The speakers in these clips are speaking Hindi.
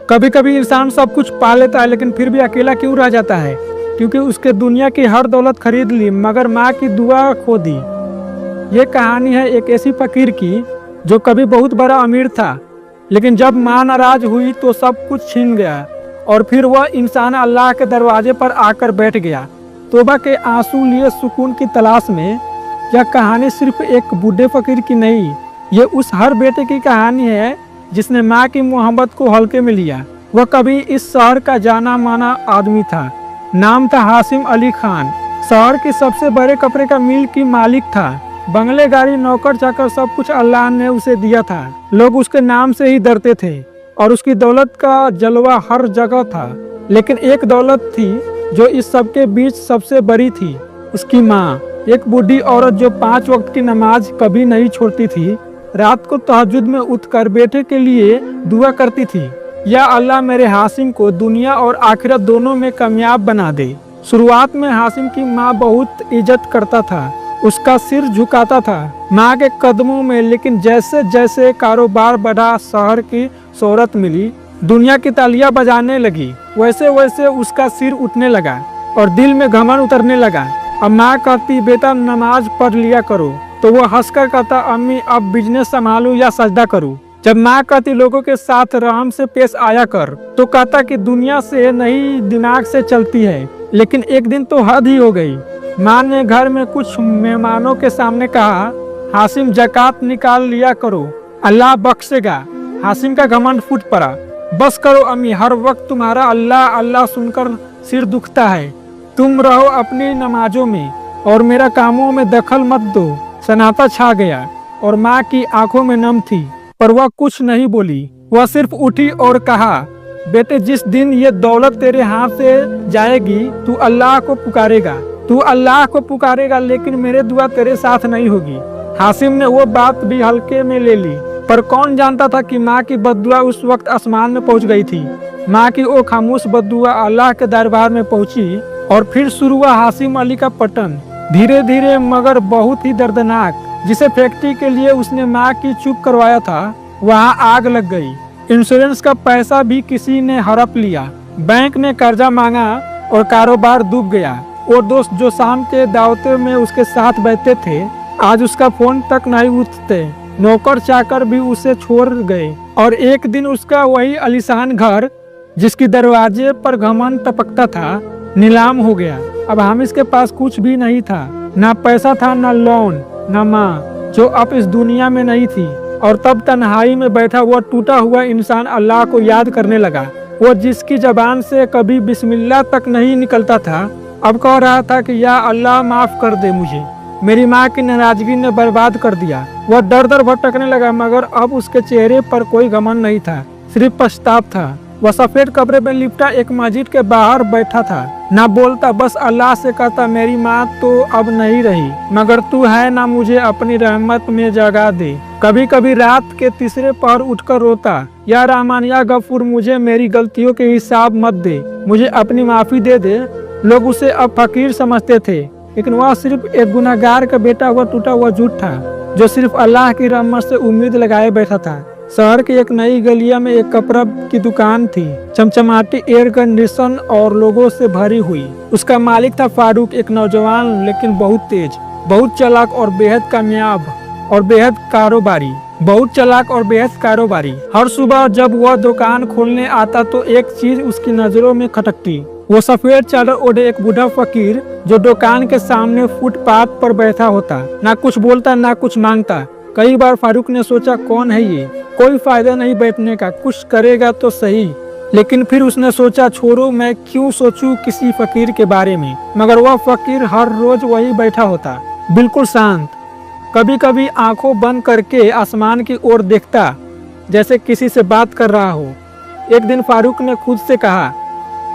कभी कभी इंसान सब कुछ पा लेता है लेकिन फिर भी अकेला क्यों रह जाता है? क्योंकि उसके दुनिया की हर दौलत खरीद ली मगर माँ की दुआ खो दी। ये कहानी है एक ऐसी फकीर की जो कभी बहुत बड़ा अमीर था, लेकिन जब माँ नाराज हुई तो सब कुछ छीन गया और फिर वह इंसान अल्लाह के दरवाजे पर आकर बैठ गया, तौबा के आंसू लिए सुकून की तलाश में। यह कहानी सिर्फ एक बूढ़े फकीर की नहीं, ये उस हर बेटे की कहानी है जिसने माँ की मोहब्बत को हल्के में लिया। वह कभी इस शहर का जाना माना आदमी था। नाम था हाशिम अली खान। शहर के सबसे बड़े कपड़े का मिल की मालिक था। बंगले, गाड़ी, नौकर चाकर सब कुछ अल्लाह ने उसे दिया था। लोग उसके नाम से ही डरते थे और उसकी दौलत का जलवा हर जगह था। लेकिन एक दौलत थी जो इस सबके बीच सबसे बड़ी थी, उसकी माँ। एक बूढ़ी औरत जो 5 वक्त की नमाज कभी नहीं छोड़ती थी, रात को तहज्जुद में उठकर बेटे के लिए दुआ करती थी, या अल्लाह मेरे हाशिम को दुनिया और आखिरत दोनों में कामयाब बना दे। शुरुआत में हाशिम की माँ बहुत इज्जत करता था, उसका सिर झुकाता था माँ के कदमों में। लेकिन जैसे जैसे कारोबार बढ़ा, शहर की शोहरत मिली, दुनिया की तालियां बजाने लगी, वैसे वैसे उसका सिर उठने लगा और दिल में घमंड उतरने लगा। अब माँ कहती बेटा नमाज पढ़ लिया करो, तो वो हंसकर कहता अम्मी अब बिजनेस संभालूं या सजदा करूं। जब माँ कहती लोगों के साथ रहम से पेश आया कर, तो कहता कि दुनिया से नहीं दिमाग से चलती है। लेकिन एक दिन तो हद ही हो गई। माँ ने घर में कुछ मेहमानों के सामने कहा हाशिम ज़कात निकाल लिया करो, अल्लाह बख्शेगा। हाशिम का घमंड फूट पड़ा। बस करो अम्मी, हर वक्त तुम्हारा अल्लाह अल्लाह सुनकर सिर दुखता है। तुम रहो अपनी नमाजों में और मेरा कामों में दखल मत दो। सन्नाटा छा गया और माँ की आंखों में नम थी, पर वह कुछ नहीं बोली। वह सिर्फ उठी और कहा बेटे जिस दिन ये दौलत तेरे हाथ से जाएगी तू अल्लाह को पुकारेगा, तू अल्लाह को पुकारेगा, लेकिन मेरे दुआ तेरे साथ नहीं होगी। हाशिम ने वो बात भी हल्के में ले ली, पर कौन जानता था कि माँ की बद्दुआ उस वक्त आसमान में पहुंच गई थी। माँ की वो खामोश बद्दुआ अल्लाह के दरबार में पहुंची और फिर शुरू हुआ हाशिम अली का पतन। धीरे धीरे मगर बहुत ही दर्दनाक। जिसे फैक्ट्री के लिए उसने माँ की चुप करवाया था, वहाँ आग लग गई। इंश्योरेंस का पैसा भी किसी ने हड़प लिया। बैंक ने कर्जा मांगा और कारोबार डूब गया। वो दोस्त जो शाम के दावते में उसके साथ बैठते थे, आज उसका फोन तक नहीं उठते। नौकर चाकर भी उसे छोड़ गए और एक दिन उसका वही आलीशान घर जिसकी दरवाजे पर घमंड टपकता था, नीलाम हो गया। अब हामिश के पास कुछ भी नहीं था, ना पैसा था, ना लोन, ना माँ जो अब इस दुनिया में नहीं थी। और तब तन्हाई में बैठा हुआ टूटा हुआ इंसान अल्लाह को याद करने लगा। वो जिसकी जबान से कभी बिस्मिल्लाह तक नहीं निकलता था, अब कह रहा था कि या अल्लाह माफ कर दे मुझे, मेरी माँ की नाराजगी ने बर्बाद कर दिया। वह दर दर भटकने लगा, मगर अब उसके चेहरे पर कोई घमंड नहीं था, सिर्फ पछतावा था। वह सफेद कपड़े में लिपटा एक मस्जिद के बाहर बैठा था, ना बोलता, बस अल्लाह से कहता मेरी माँ तो अब नहीं रही, मगर तू है ना, मुझे अपनी रहमत में जगा दे। कभी कभी रात के तीसरे पहर उठकर रोता, या रहमान या गफूर, मुझे मेरी गलतियों के हिसाब मत दे, मुझे अपनी माफी दे दे। लोग उसे अब फकीर समझते थे, लेकिन वह सिर्फ एक गुनाहगार का बेटा हुआ टूटा हुआ झूठ था, जो सिर्फ अल्लाह की रहमत से उम्मीद लगाए बैठा था। शहर के एक नई गलिया में एक कपड़ा की दुकान थी, चमचमाती एयर कंडीशन और लोगों से भरी हुई। उसका मालिक था फारूक, एक नौजवान लेकिन बहुत तेज, बहुत चालाक और बेहद कामयाब और बेहद कारोबारी। बहुत चालाक और बेहद कारोबारी। हर सुबह जब वह दुकान खोलने आता तो एक चीज उसकी नजरों में खटकती। वो सफेद चादर ओढ़े एक बूढ़ा फकीर जो दुकान के सामने फुटपाथ पर बैठा होता, ना कुछ बोलता ना कुछ मांगता। कई बार फारूक ने सोचा कौन है ये, कोई फायदा नहीं बैठने का, कुछ करेगा तो सही। लेकिन फिर उसने सोचा छोड़ो, मैं क्यों सोचूं किसी फकीर के बारे में। मगर वह फकीर हर रोज वही बैठा होता, बिल्कुल शांत, कभी कभी आंखों बंद करके आसमान की ओर देखता जैसे किसी से बात कर रहा हो। एक दिन फारूक ने खुद से कहा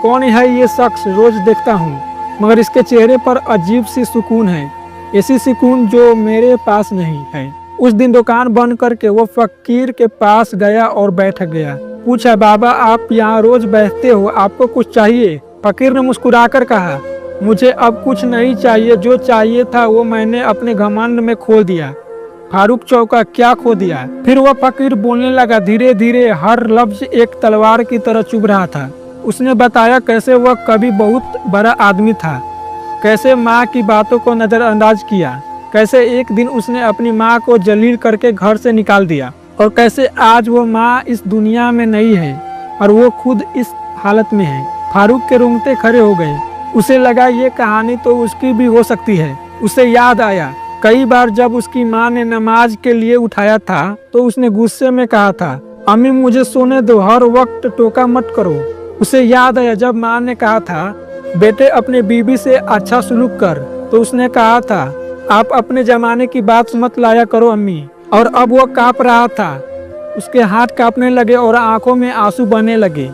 कौन है ये शख्स, रोज देखता हूँ मगर इसके चेहरे पर अजीब सी सुकून है, ऐसी सुकून जो मेरे पास नहीं है। उस दिन दुकान बंद करके वो फकीर के पास गया और बैठ गया। पूछा बाबा आप यहाँ रोज बैठते हो, आपको कुछ चाहिए? फकीर ने मुस्कुराकर कहा मुझे अब कुछ नहीं चाहिए, जो चाहिए था वो मैंने अपने घमंड में खो दिया। फारूक चौंका, क्या खो दिया? फिर वह फकीर बोलने लगा, धीरे धीरे हर लफ्ज एक तलवार की तरह चुभ रहा था। उसने बताया कैसे वह कभी बहुत बड़ा आदमी था, कैसे माँ की बातों को नजरअंदाज किया, कैसे एक दिन उसने अपनी माँ को जलील करके घर से निकाल दिया, और कैसे आज वो माँ इस दुनिया में नहीं है और वो खुद इस हालत में है। फारूक के रोंगटे खड़े हो गए। उसे लगा ये कहानी तो उसकी भी हो सकती है। उसे याद आया कई बार जब उसकी माँ ने नमाज के लिए उठाया था तो उसने गुस्से में कहा था, अम्मी मुझे सोने दो, हर वक्त टोका मत करो। उसे याद आया जब माँ ने कहा था, बेटे अपने बीबी से अच्छा सलूक कर, तो उसने कहा था, आप अपने जमाने की बात मत लाया करो अम्मी। और अब वो कांप रहा था, उसके हाथ कांपने लगे और आंखों में आंसू बहने लगे।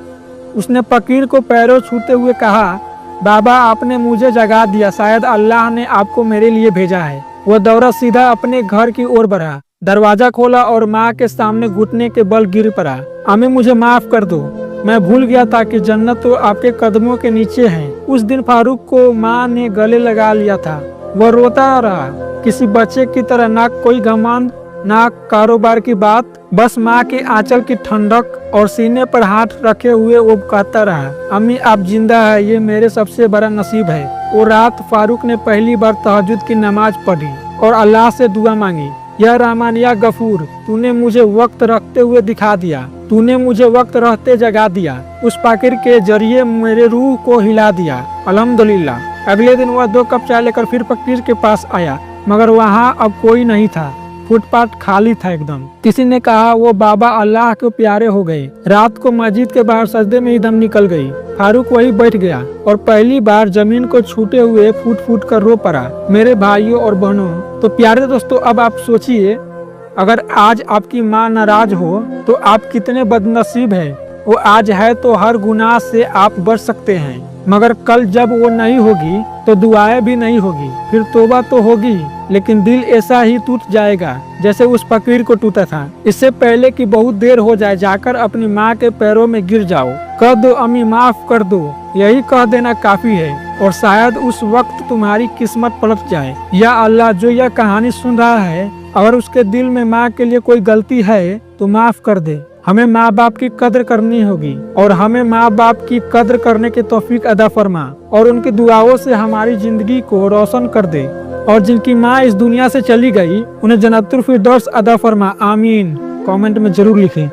उसने फकीर को पैरों छूते हुए कहा, बाबा आपने मुझे जगा दिया, शायद अल्लाह ने आपको मेरे लिए भेजा है। वह दौड़ा सीधा अपने घर की ओर बढ़ा, दरवाजा खोला और माँ के सामने घुटने के बल गिर पड़ा। अम्मी मुझे माफ कर दो, मैं भूल गया था कि जन्नत तो आपके कदमों के नीचे है। उस दिन फारूक को माँ ने गले लगा लिया था। वह रोता रहा, किसी बच्चे की तरह, ना कोई घमंड ना कारोबार की बात, बस माँ के आंचल की ठंडक और सीने पर हाथ रखे हुए वो कहता रहा, अम्मी आप जिंदा है, ये मेरे सबसे बड़ा नसीब है। वो रात फारूक ने पहली बार तहज्जुद की नमाज पढ़ी और अल्लाह से दुआ मांगी, या रहमान या गफूर, तूने मुझे वक्त रखते हुए दिखा दिया, तूने मुझे वक्त रहते जगा दिया, उस फकीर के जरिए मेरे रूह को हिला दिया, अल्हम्दुलिल्लाह। अगले दिन वह 2 कप चाय लेकर फिर फकीर के पास आया, मगर वहाँ अब कोई नहीं था। फुटपाथ खाली था एकदम। किसी ने कहा वो बाबा अल्लाह के प्यारे हो गए। रात को मस्जिद के बाहर सजदे में ही दम निकल गई। फारूक वही बैठ गया और पहली बार जमीन को छूते हुए फूट फूट कर रो पड़ा। मेरे भाइयों और बहनों, तो प्यारे दोस्तों, अब आप सोचिए, अगर आज आपकी माँ नाराज हो तो आप कितने बदनसीब हैं। वो आज है तो हर गुनाह से आप बच सकते हैं, मगर कल जब वो नहीं होगी तो दुआएं भी नहीं होगी। फिर तौबा तो होगी, लेकिन दिल ऐसा ही टूट जाएगा जैसे उस फकीर को टूटा था। इससे पहले कि बहुत देर हो जाए, जाकर अपनी माँ के पैरों में गिर जाओ, कह दो अम्मी माफ कर दो, यही कह देना काफी है, और शायद उस वक्त तुम्हारी किस्मत पलट जाए। या अल्लाह, जो यह कहानी सुन रहा है, अगर उसके दिल में माँ के लिए कोई गलती है तो माफ कर दे। हमें माँ बाप की कद्र करनी होगी और हमें माँ बाप की कद्र करने की तौफीक अदा फरमा, और उनकी दुआओं से हमारी जिंदगी को रोशन कर दे। और जिनकी माँ इस दुनिया से चली गई, उन्हें जन्नतुल फिरदौस अदा फरमा, आमीन। कमेंट में जरूर लिखें।